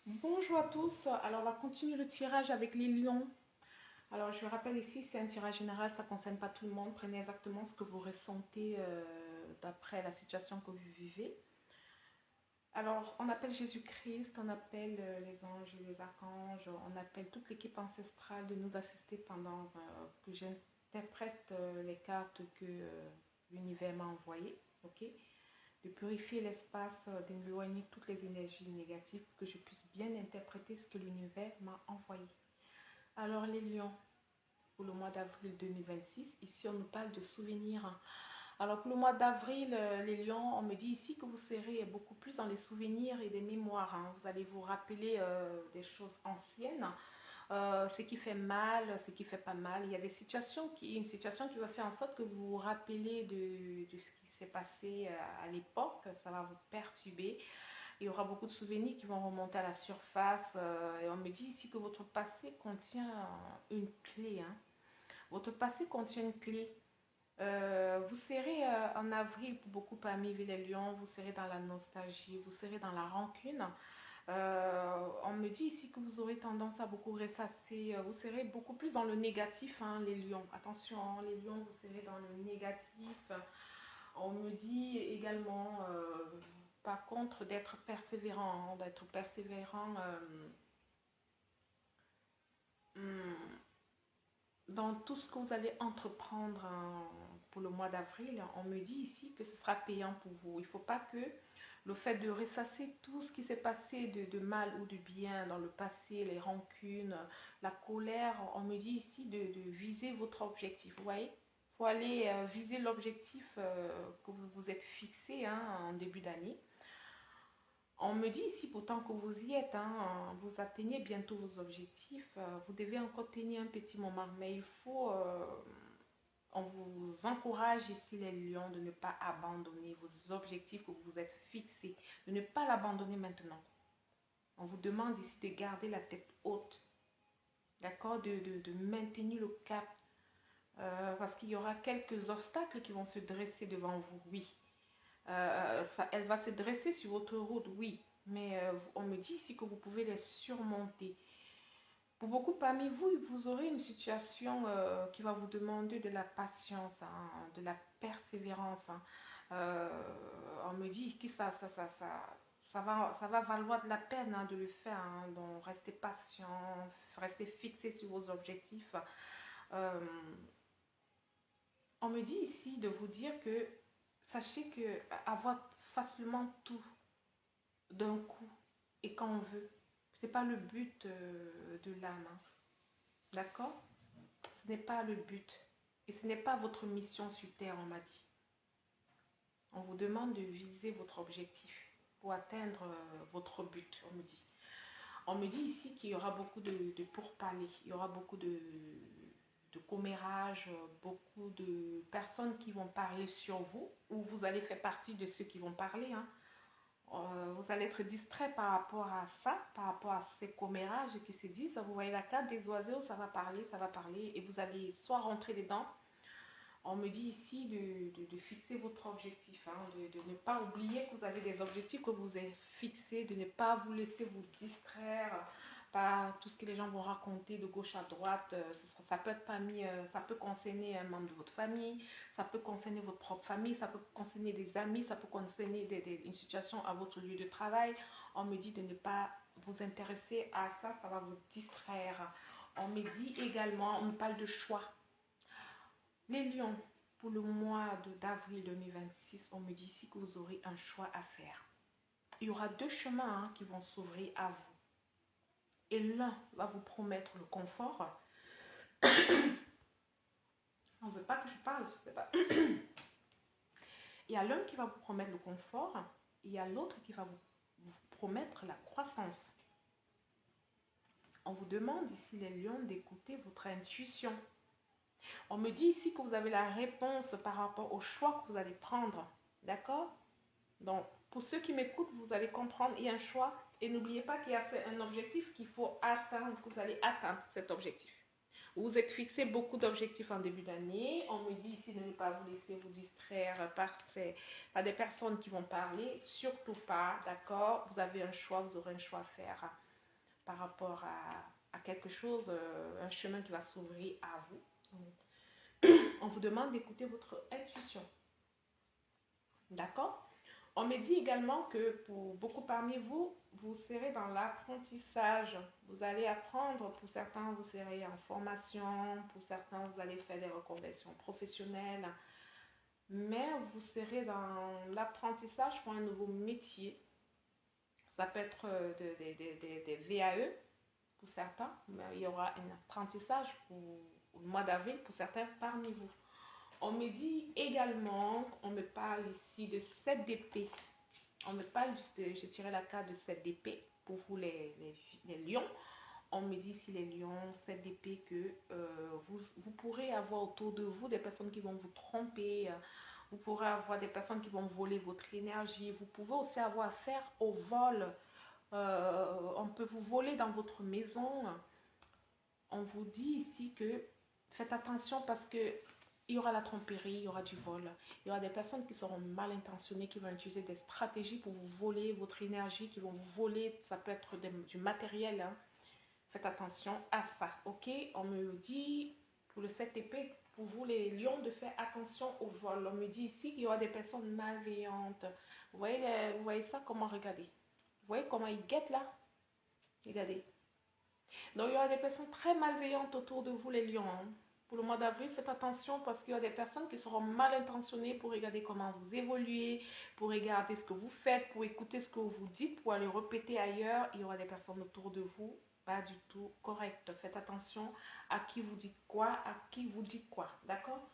Bonjour à tous. Alors, on va continuer le tirage avec les lions. Alors, je rappelle ici, c'est un tirage général, ça ne concerne pas tout le monde. Prenez exactement ce que vous ressentez d'après la situation que vous vivez. Alors, on appelle Jésus-Christ, on appelle les anges et les archanges, on appelle toute l'équipe ancestrale de nous assister pendant que j'interprète les cartes que l'univers m'a envoyées. Ok? De purifier l'espace, d'éloigner toutes les énergies négatives pour que je puisse bien interpréter ce que l'univers m'a envoyé. Alors les lions, pour le mois d'avril 2026, ici on nous parle de souvenirs. Alors pour le mois d'avril, les lions, on me dit ici que vous serez beaucoup plus dans les souvenirs et des mémoires. Vous allez vous rappeler des choses anciennes. Ce qui fait mal, ce qui fait pas mal. Il y a une situation qui va faire en sorte que vous vous rappelez de ce qui s'est passé à l'époque. Ça va vous perturber. Il y aura beaucoup de souvenirs qui vont remonter à la surface. Et on me dit ici que votre passé contient une clé. Votre passé contient une clé. Vous serez en avril, pour beaucoup parmi les lions, vous serez dans la nostalgie, vous serez dans la rancune. On me dit ici que vous aurez tendance à beaucoup ressasser, vous serez beaucoup plus dans le négatif, les lions. Attention, les lions, vous serez dans le négatif. On me dit également, par contre, d'être persévérant, hum, dans tout ce que vous allez entreprendre pour le mois d'avril. On me dit ici que ce sera payant pour vous. Il ne faut pas que le fait de ressasser tout ce qui s'est passé de mal ou de bien dans le passé, les rancunes, la colère, on me dit ici de viser votre objectif. Vous voyez, il faut aller viser l'objectif que vous vous êtes fixé en début d'année. On me dit ici pourtant que vous y êtes, vous atteignez bientôt vos objectifs, vous devez encore tenir un petit moment, mais il faut, on vous encourage ici les lions de ne pas abandonner vos objectifs que vous vous êtes fixés, de ne pas l'abandonner maintenant. On vous demande ici de garder la tête haute, d'accord, de maintenir le cap, parce qu'il y aura quelques obstacles qui vont se dresser devant vous, oui. Elle va se dresser sur votre route, oui, mais on me dit ici que vous pouvez les surmonter. Pour beaucoup parmi vous, vous aurez une situation qui va vous demander de la patience, de la persévérance. On me dit que ça va valoir de la peine de le faire. Donc, restez patient, restez fixé sur vos objectifs. Euh, on me dit ici de vous dire que sachez que avoir facilement tout d'un coup et quand on veut, c'est pas le but de l'âme. D'accord? Ce n'est pas le but. Et ce n'est pas votre mission sur Terre, on m'a dit. On vous demande de viser votre objectif pour atteindre votre but, on me dit. On me dit ici qu'il y aura beaucoup de pourparlers, il y aura beaucoup de commérages, beaucoup de personnes qui vont parler sur vous, ou vous allez faire partie de ceux qui vont parler. Vous allez être distrait par rapport à ça, par rapport à ces commérages qui se disent. Vous voyez la carte des oiseaux, ça va parler, et vous allez soit rentrer dedans. On me dit ici de fixer votre objectif, de ne pas oublier que vous avez des objectifs que vous avez fixés, de ne pas vous laisser vous distraire par tout ce que les gens vont raconter de gauche à droite. Ça peut être parmi, ça peut concerner un membre de votre famille, ça peut concerner votre propre famille, ça peut concerner des amis, ça peut concerner une situation à votre lieu de travail. On me dit de ne pas vous intéresser à ça, ça va vous distraire. On me dit également, on me parle de choix. Les lions, pour le mois d'avril 2026, on me dit ici que vous aurez un choix à faire. Il y aura deux chemins qui vont s'ouvrir à vous. Et l'un va vous promettre le confort. On ne veut pas que je parle, je sais pas. Il y a l'un qui va vous promettre le confort. Et il y a l'autre qui va vous promettre la croissance. On vous demande ici, les lions, d'écouter votre intuition. On me dit ici que vous avez la réponse par rapport au choix que vous allez prendre. D'accord? Donc, pour ceux qui m'écoutent, vous allez comprendre, il y a un choix. Et n'oubliez pas qu'il y a un objectif qu'il faut atteindre, que vous allez atteindre cet objectif. Vous vous êtes fixé beaucoup d'objectifs en début d'année. On me dit ici de ne pas vous laisser vous distraire par des personnes qui vont parler. Surtout pas, d'accord? Vous avez un choix, vous aurez un choix à faire. par rapport à quelque chose, un chemin qui va s'ouvrir à vous. On vous demande d'écouter votre intuition. D'accord? On me dit également que pour beaucoup parmi vous, vous serez dans l'apprentissage. Vous allez apprendre, pour certains, vous serez en formation, pour certains, vous allez faire des reconversions professionnelles. Mais vous serez dans l'apprentissage pour un nouveau métier. Ça peut être des VAE pour certains, mais il y aura un apprentissage pour le mois d'avril pour certains parmi vous. On me dit également, on me parle ici de 7 d'épée. On me parle juste de, j'ai tiré la carte de 7 d'épée pour vous les lions. On me dit ici les lions, 7 d'épée que vous pourrez avoir autour de vous des personnes qui vont vous tromper. Vous pourrez avoir des personnes qui vont voler votre énergie. Vous pouvez aussi avoir affaire au vol. On peut vous voler dans votre maison. On vous dit ici que faites attention parce que il y aura la tromperie, il y aura du vol. Il y aura des personnes qui seront mal intentionnées, qui vont utiliser des stratégies pour vous voler votre énergie, qui vont vous voler, ça peut être du matériel. Hein. Faites attention à ça, ok? On me dit, pour le 7 épée, pour vous les lions, de faire attention au vol. On me dit ici qu'il y aura des personnes malveillantes. Vous voyez ça? Comment regarder? Vous voyez comment ils guettent là? Regardez. Donc, il y aura des personnes très malveillantes autour de vous, les lions. Hein. Pour le mois d'avril, faites attention parce qu'il y a des personnes qui seront mal intentionnées pour regarder comment vous évoluez, pour regarder ce que vous faites, pour écouter ce que vous dites, pour aller répéter ailleurs. Il y aura des personnes autour de vous pas du tout correctes. Faites attention à qui vous dites quoi, à qui vous dites quoi. D'accord?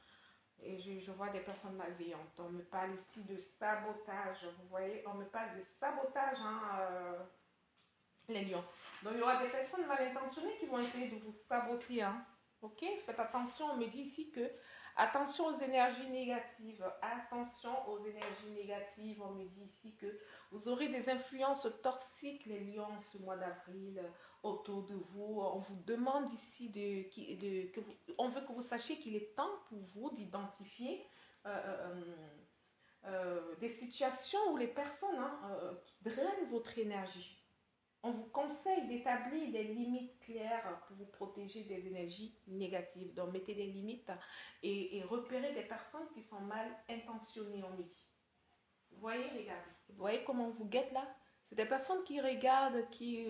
Et je vois des personnes malveillantes. On me parle ici de sabotage. Vous voyez, on me parle de sabotage, hein, les lions. Donc, il y aura des personnes mal intentionnées qui vont essayer de vous saboter. Hein. Ok? Faites attention. On me dit ici que attention aux énergies négatives. Attention aux énergies négatives. On me dit ici que vous aurez des influences toxiques, les lions, ce mois d'avril, autour de vous. On vous demande ici on veut que vous sachiez qu'il est temps pour vous d'identifier des situations où les personnes qui drainent votre énergie. On vous conseille d'établir des limites claires pour vous protéger des énergies négatives. Donc, mettez des limites et repérez des personnes qui sont mal intentionnées, on me dit. Vous voyez, regardez. Vous voyez comment on vous guette là? C'est des personnes qui regardent, qui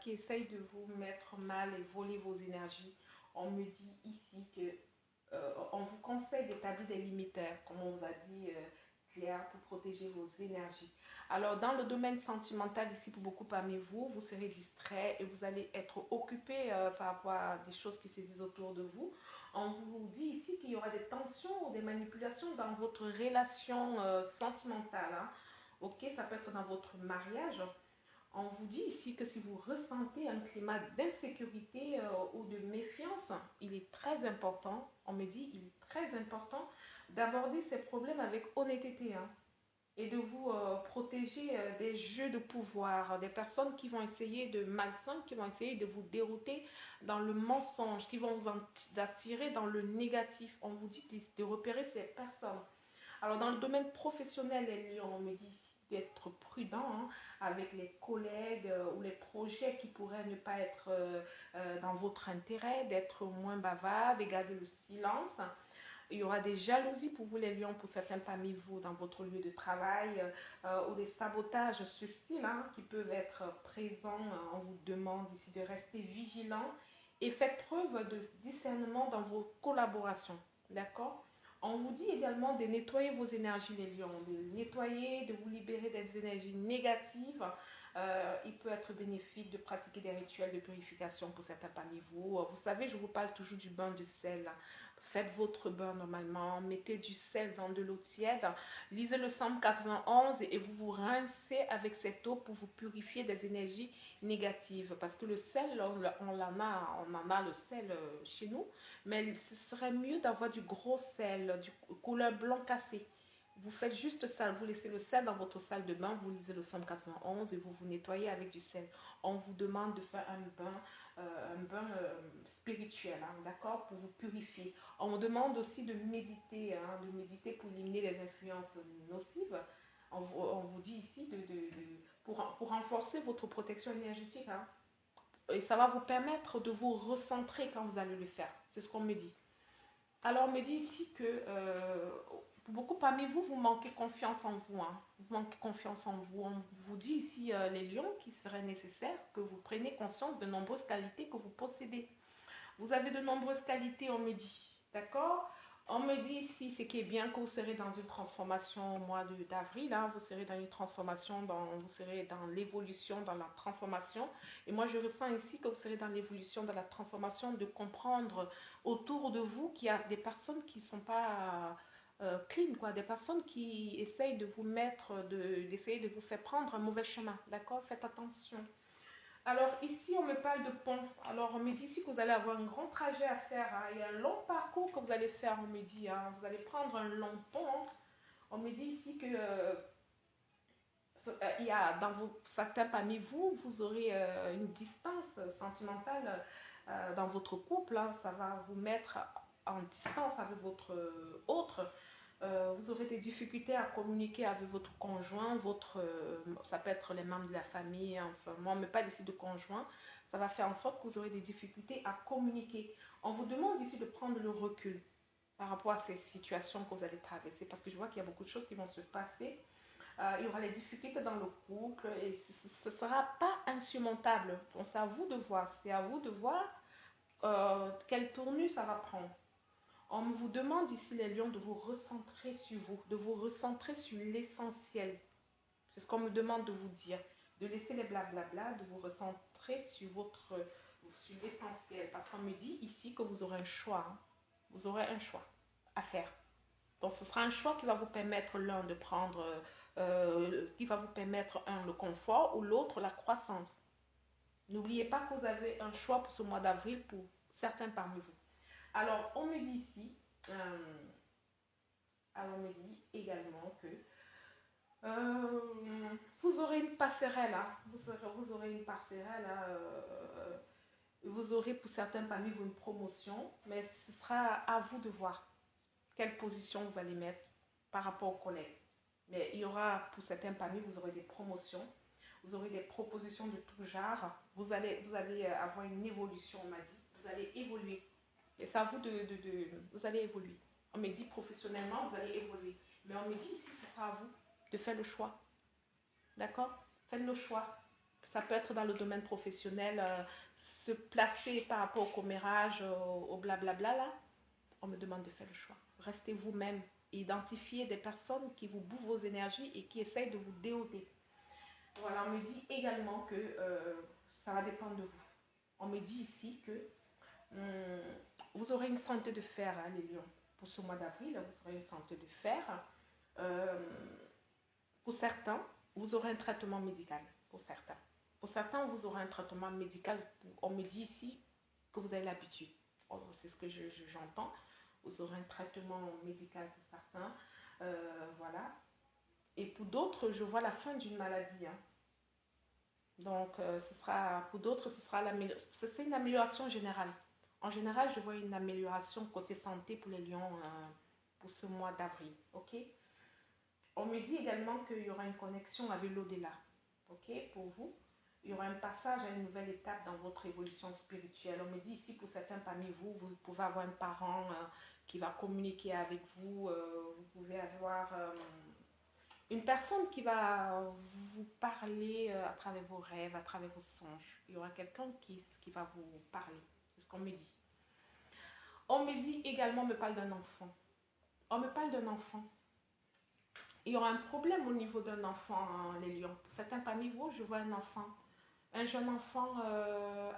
essayent de vous mettre mal et voler vos énergies. On me dit ici que on vous conseille d'établir des limites, comme on vous a dit, claires pour protéger vos énergies. Alors, dans le domaine sentimental, ici, pour beaucoup parmi vous, vous serez distrait et vous allez être occupé par rapport à des choses qui se disent autour de vous. On vous dit ici qu'il y aura des tensions ou des manipulations dans votre relation sentimentale. Hein. Ok, ça peut être dans votre mariage. On vous dit ici que si vous ressentez un climat d'insécurité ou de méfiance, il est très important, on me dit, il est très important d'aborder ces problèmes avec honnêteté. Hein et de vous protéger des jeux de pouvoir, des personnes qui vont essayer de malsains, qui vont essayer de vous dérouter dans le mensonge, qui vont vous attirer dans le négatif. On vous dit de repérer ces personnes. Alors dans le domaine professionnel, les lions, on me dit d'être prudent hein, avec les collègues ou les projets qui pourraient ne pas être dans votre intérêt, d'être moins bavard, de garder le silence. Il y aura des jalousies pour vous les lions, pour certains parmi vous dans votre lieu de travail ou des sabotages subtils hein, qui peuvent être présents. On vous demande ici de rester vigilant et faites preuve de discernement dans vos collaborations. D'accord? On vous dit également de nettoyer vos énergies les lions, de nettoyer, de vous libérer des énergies négatives. Il peut être bénéfique de pratiquer des rituels de purification pour certains parmi vous. Vous savez, je vous parle toujours du bain de sel. Faites votre bain normalement, mettez du sel dans de l'eau tiède, lisez le Psaume 91 et vous vous rincez avec cette eau pour vous purifier des énergies négatives. Parce que le sel, on en a le sel chez nous, mais ce serait mieux d'avoir du gros sel, du couleur blanc cassé. Vous faites juste ça, vous laissez le sel dans votre salle de bain, vous lisez le Psaume 91 et vous vous nettoyez avec du sel. On vous demande de faire un bain spirituel, hein, d'accord, pour vous purifier. On vous demande aussi de méditer pour éliminer les influences nocives. On vous dit ici pour renforcer votre protection énergétique. Hein. et ça va vous permettre de vous recentrer quand vous allez le faire. C'est ce qu'on me dit. Alors, on me dit ici que beaucoup parmi vous, vous manquez confiance en vous. Hein. Vous manquez confiance en vous. On vous dit ici, les lions, qu'il serait nécessaire que vous preniez conscience de nombreuses qualités que vous possédez. Vous avez de nombreuses qualités, on me dit. D'accord? On me dit ici, ce qui est bien, que vous serez dans une transformation au mois d'avril. Hein, vous serez dans une transformation, vous serez dans l'évolution, dans la transformation. Et moi, je ressens ici que vous serez dans l'évolution, dans la transformation, de comprendre autour de vous qu'il y a des personnes qui ne sont pas clean, quoi. Des personnes qui essayent de vous d'essayer de vous faire prendre un mauvais chemin. D'accord? Faites attention. Alors ici, on me parle de pont. Alors on me dit ici que vous allez avoir un grand trajet à faire. Hein. Il y a un long parcours que vous allez faire, on me dit. Hein. Vous allez prendre un long pont. Hein. On me dit ici que il y a certains parmi vous, vous aurez une distance sentimentale dans votre couple. Hein. Ça va vous mettre en distance avec votre autre. Vous aurez des difficultés à communiquer avec votre conjoint, ça peut être les membres de la famille, enfin, moi, mais pas ici de conjoint. Ça va faire en sorte que vous aurez des difficultés à communiquer. On vous demande ici de prendre le recul par rapport à ces situations que vous allez traverser, parce que je vois qu'il y a beaucoup de choses qui vont se passer. Il y aura les difficultés dans le couple et ce ne sera pas insurmontable. Donc, c'est à vous de voir. C'est à vous de voir quelle tournure ça va prendre. On vous demande ici, les lions, de vous recentrer sur vous, de vous recentrer sur l'essentiel. C'est ce qu'on me demande de vous dire. De laisser les blablabla, de vous recentrer sur l'essentiel. Parce qu'on me dit ici que vous aurez un choix. Hein. Vous aurez un choix à faire. Donc, ce sera un choix qui va vous permettre l'un de prendre, qui va vous permettre le confort ou l'autre la croissance. N'oubliez pas que vous avez un choix pour ce mois d'avril pour certains parmi vous. Alors, on me dit ici, on me dit également que vous aurez une passerelle, hein, vous aurez une passerelle, hein, vous aurez pour certains parmi vous une promotion, mais ce sera à vous de voir quelle position vous allez mettre par rapport aux collègues. Mais il y aura pour certains parmi vous aurez des promotions, vous aurez des propositions de tout genre, vous allez avoir une évolution, on m'a dit, vous allez évoluer. Et c'est à vous vous allez évoluer. On me dit professionnellement, vous allez évoluer. Mais on me dit ici, ce sera à vous de faire le choix. D'accord? Faites le choix. Ça peut être dans le domaine professionnel, se placer par rapport au commérage, au blablabla là. On me demande de faire le choix. Restez vous-même. Identifiez des personnes qui vous bouffent vos énergies et qui essayent de vous déoter. Voilà, on me dit également que ça va dépendre de vous. On me dit ici que vous aurez une santé de fer, hein, les lions. Pour ce mois d'avril, vous aurez une santé de fer. Pour certains, vous aurez un traitement médical. Pour certains, vous aurez un traitement médical. On me dit ici que vous avez l'habitude. C'est ce que j'entends. Vous aurez un traitement médical pour certains. Voilà. Et pour d'autres, je vois la fin d'une maladie. Hein. Donc, pour d'autres, c'est une amélioration générale. En général, je vois une amélioration côté santé pour les lions pour ce mois d'avril. Ok? On me dit également qu'il y aura une connexion avec l'au-delà. Ok? Pour vous, il y aura un passage à une nouvelle étape dans votre évolution spirituelle. On me dit ici, pour certains parmi vous, vous pouvez avoir un parent qui va communiquer avec vous. Vous pouvez avoir une personne qui va vous parler à travers vos rêves, à travers vos songes. Il y aura quelqu'un qui va vous parler. C'est ce qu'on me dit. On me dit également, on me parle d'un enfant. On me parle d'un enfant. Il y aura un problème au niveau d'un enfant, hein, les lions. Pour certains parmi vous, je vois un enfant. Un jeune enfant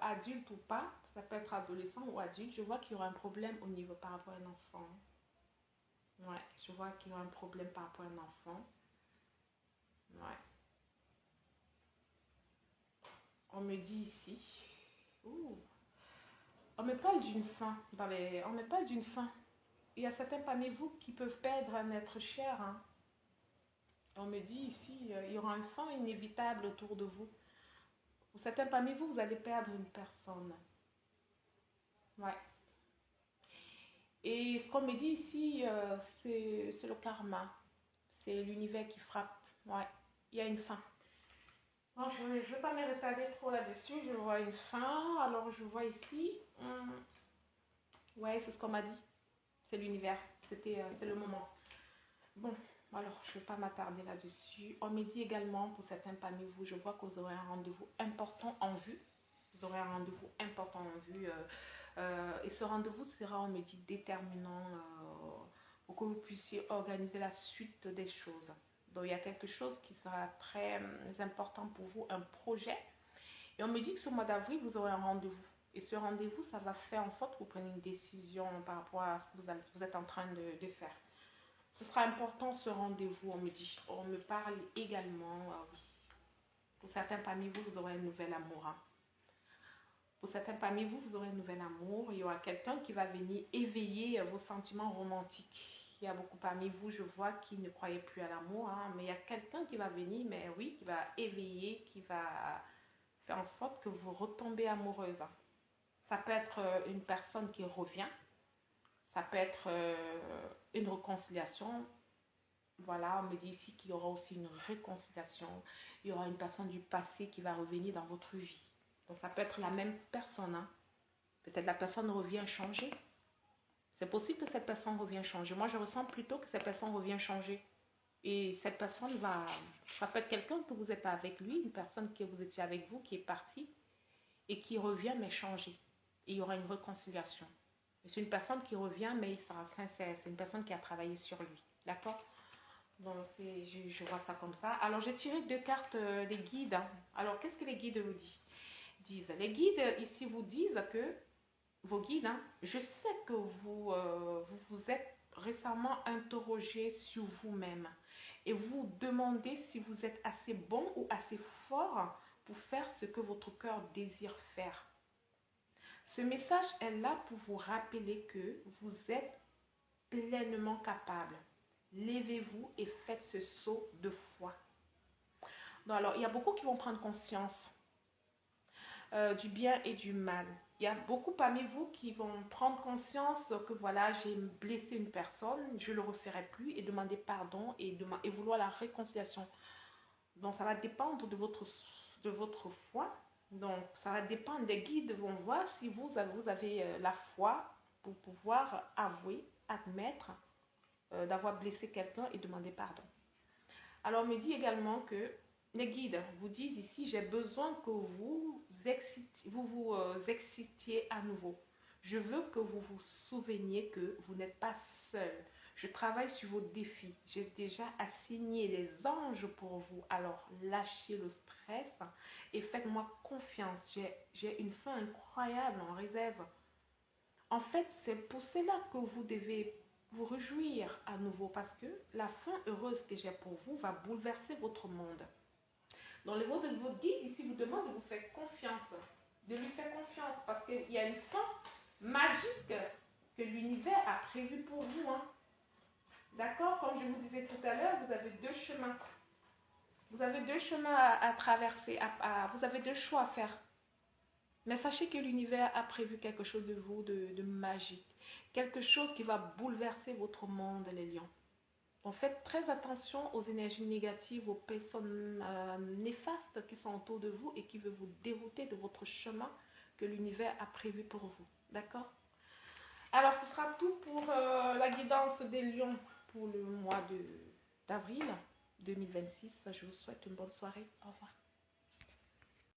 adulte ou pas, ça peut être adolescent ou adulte, je vois qu'il y aura un problème au niveau par rapport à un enfant. Ouais, je vois qu'il y aura un problème par rapport à un enfant. Ouais. On me dit ici. On me parle d'une fin. On me parle d'une fin. Il y a certains parmi vous qui peuvent perdre un être cher. Hein. On me dit ici, il y aura une fin inévitable autour de vous. Pour certains parmi vous, vous allez perdre une personne. Ouais. Et ce qu'on me dit ici, c'est le karma. C'est l'univers qui frappe. Ouais. Il y a une fin. Bon, je ne vais pas me retarder trop là-dessus. Je vois une fin. Alors, je vois ici. Ouais, c'est ce qu'on m'a dit. C'est l'univers. C'est le moment. Bon, alors, je ne vais pas m'attarder là-dessus. On me dit également, pour certains parmi vous, je vois que vous aurez un rendez-vous important en vue. Vous aurez un rendez-vous important en vue. Et ce rendez-vous sera, on me dit, déterminant pour que vous puissiez organiser la suite des choses. Donc, il y a quelque chose qui sera très important pour vous, un projet. Et on me dit que ce mois d'avril, vous aurez un rendez-vous. Et ce rendez-vous, ça va faire en sorte que vous preniez une décision par rapport à ce que vous êtes en train de faire. Ce sera important ce rendez-vous, on me dit. On me parle également, oui. Pour certains parmi vous, vous aurez un nouvel amour. Hein. Pour certains parmi vous, vous aurez un nouvel amour. Il y aura quelqu'un qui va venir éveiller vos sentiments romantiques. Il y a beaucoup parmi vous, je vois, qui ne croyaient plus à l'amour. Hein, mais il y a quelqu'un qui va venir, mais oui, qui va éveiller, qui va faire en sorte que vous retombez amoureuse. Hein. Ça peut être une personne qui revient. Ça peut être une réconciliation. Voilà, on me dit ici qu'il y aura aussi une réconciliation. Il y aura une personne du passé qui va revenir dans votre vie. Donc ça peut être la même personne. Hein. Peut-être la personne revient changer. C'est possible que cette personne revienne changer. Moi, je ressens plutôt que cette personne revient changer. Et cette personne va... Ça peut être quelqu'un que vous êtes avec lui, une personne que vous étiez avec vous, qui est partie et qui revient mais changer. Et il y aura une réconciliation. C'est une personne qui revient mais il sera sincère. C'est une personne qui a travaillé sur lui. D'accord? Donc, je vois ça comme ça. Alors, j'ai tiré deux cartes des guides. Hein. Alors, qu'est-ce que les guides vous disent? Les guides ici vous disent que, vos guides, hein, je sais que vous êtes récemment interrogé sur vous-même et vous demandez si vous êtes assez bon ou assez fort pour faire ce que votre cœur désire faire. Ce message est là pour vous rappeler que vous êtes pleinement capable. Levez-vous et faites ce saut de foi. Donc, alors, il y a beaucoup qui vont prendre conscience du bien et du mal. Il y a beaucoup parmi vous qui vont prendre conscience que voilà, j'ai blessé une personne, je ne le referai plus et demander pardon et vouloir la réconciliation. Donc, ça va dépendre de votre foi. Donc, ça va dépendre des guides vont voir si vous avez la foi pour pouvoir avouer, admettre d'avoir blessé quelqu'un et demander pardon. Alors, on me dit également que les guides vous disent ici, j'ai besoin que vous existiez à nouveau. Je veux que vous vous souveniez que vous n'êtes pas seul. Je travaille sur vos défis. J'ai déjà assigné les anges pour vous. Alors, lâchez le stress et faites-moi confiance. J'ai une fin incroyable en réserve. En fait, c'est pour cela que vous devez vous réjouir à nouveau parce que la fin heureuse que j'ai pour vous va bouleverser votre monde. Dans le mot de votre guide, ici, vous demande de vous faire confiance, de lui faire confiance parce qu'il y a une fin magique que l'univers a prévue pour vous. Hein. D'accord? Comme je vous disais tout à l'heure, vous avez deux chemins. Vous avez deux chemins à traverser, vous avez deux choix à faire. Mais sachez que l'univers a prévu quelque chose de vous, de magique. Quelque chose qui va bouleverser votre monde, les lions. Donc faites très attention aux énergies négatives, aux personnes néfastes qui sont autour de vous et qui veulent vous dérouter de votre chemin que l'univers a prévu pour vous. D'accord? Alors, ce sera tout pour la guidance des lions pour le mois d'avril 2026. Je vous souhaite une bonne soirée. Au revoir.